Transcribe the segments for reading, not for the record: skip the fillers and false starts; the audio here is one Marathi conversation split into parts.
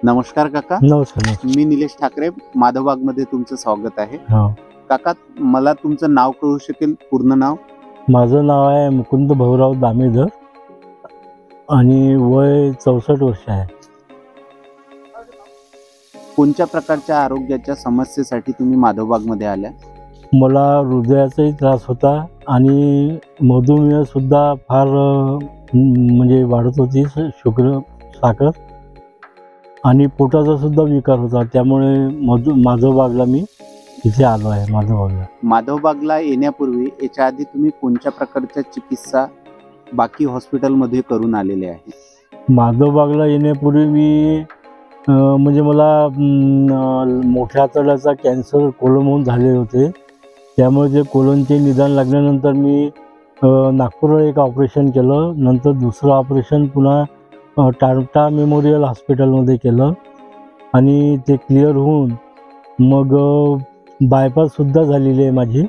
नमस्कार काका. नमस्कार. मी निलेश ठाकरे, माधवबागमध्ये तुमचं स्वागत आहे. हा, काका, मला तुमचं नाव कळू शकेल? पूर्ण नाव? माझं नाव आहे मुकुंद भाऊराव दामेदर आणि वय 64 वर्ष आहे. कोणत्या प्रकारच्या आरोग्याच्या समस्येसाठी तुम्ही माधवबागमध्ये आल्या? मला हृदयाचाही त्रास होता आणि मधुमेह सुद्धा फार म्हणजे वाढत होती, शुगर साखर, आणि पोटाचा सुद्धा विकार होता. त्यामुळे माधवबागला मी इथे आलो आहे. माधवबागला येण्यापूर्वी याच्या आधी तुम्ही कोणत्या प्रकारच्या चिकित्सा बाकी हॉस्पिटलमध्ये करून आलेले आहे? माधवबागला येण्यापूर्वी मी म्हणजे मला मोठ्या आतड्याचा कॅन्सर कोलनमधून झाले होते. त्यामुळे ते कोलनचे निदान लागल्यानंतर मी नागपूरला एक ऑपरेशन केलं. नंतर दुसरं ऑपरेशन पुन्हा टाटा मेमोरियल हॉस्पिटलमध्ये केलं आणि ते क्लिअर होऊन मग बायपाससुद्धा झालेली आहे माझी.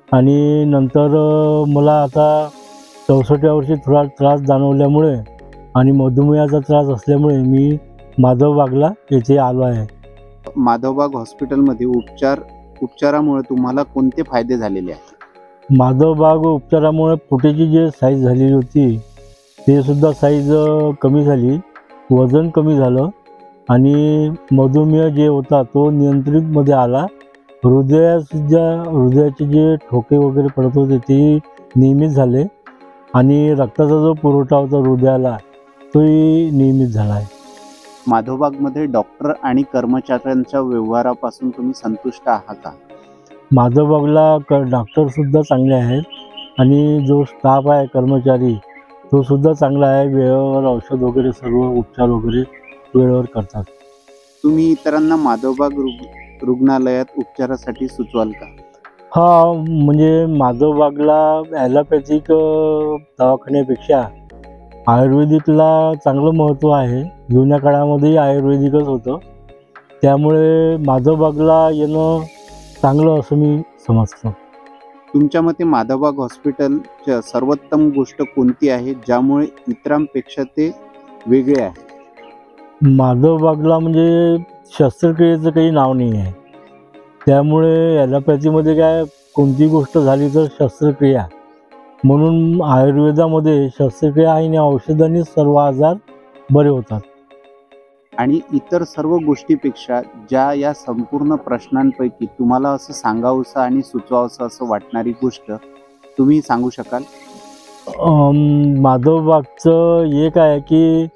आणि नंतर मला आता 64व्या वर्षी थोडा त्रास जाणवल्यामुळे आणि मधुमेहाचा त्रास असल्यामुळे मी माधवबागला येथे आलो आहे. माधवबाग हॉस्पिटलमध्ये उपचारामुळे तुम्हाला कोणते फायदे झालेले आहेत? माधवबाग उपचारामुळे पोटाची जी साईज झालेली होती ते सुद्धा साईज कमी झाली, वजन कमी झालं आणि मधुमेह जे होता तो नियंत्रितमध्ये आला. हृदयाचे जे ठोके वगैरे पडत होते ते नियमित झाले आणि रक्ताचा जो पुरवठा होता हृदयाला तोही नियमित झाला आहे. माधवबागमध्ये डॉक्टर आणि कर्मचाऱ्यांच्या व्यवहारापासून तुम्ही संतुष्ट आहात का? माधवबागला डॉक्टरसुद्धा चांगले आहेत आणि जो स्टाफ आहे कर्मचारी तो सुद्धा चांगला आहे. वेळेवर औषध वगैरे सर्व उपचार वगैरे वेळेवर करतात. तुम्ही इतरांना माधवबाग रुग्णालयात उपचारासाठी सुचवाल का? हा, म्हणजे माधवबागला ॲलोपॅथिक दवाखान्यापेक्षा आयुर्वेदिकला चांगलं महत्त्व आहे. जुन्या काळामध्येही आयुर्वेदिकच होतं. त्यामुळे माधवबागला येणं चांगलं असं मी समजतो. तुमच्या मते माधवबाग हॉस्पिटलच्या सर्वोत्तम गोष्ट कोणती आहे ज्यामुळे इतरांपेक्षा ते वेगळे आहे? माधवबागला म्हणजे शस्त्रक्रियेचं काही नाव नाही आहे. त्यामुळे ॲलोपॅथीमध्ये काय कोणती गोष्ट झाली तर शस्त्रक्रिया, म्हणून आयुर्वेदामध्ये शस्त्रक्रिया आणि औषधांनी सर्व आजार बरे होतात. आणि इतर सर्व गोष्टीपेक्षा या संपूर्ण प्रश्नांपैकी तुम्हाला असं सांगावंसं आणि सुचवावंसं असं वाटणारी गोष्ट तुम्ही सांगू शकाल? माधवबागचं एक आहे की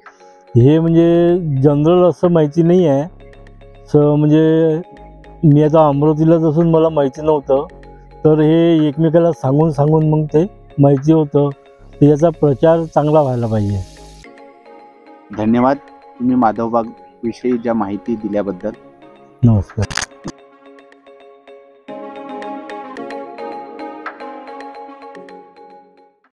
हे म्हणजे जनरल असं माहिती नाही आहे. म्हणजे मी आता अमरावतीलाच असून मला माहिती नव्हतं, तर हे एकमेकाला सांगून मग ते माहिती होतं. तर याचा प्रचार चांगला व्हायला पाहिजे. धन्यवाद तुम्ही माधवबाग विषयी ज्या माहिती दिल्याबद्दल. नमस्कार.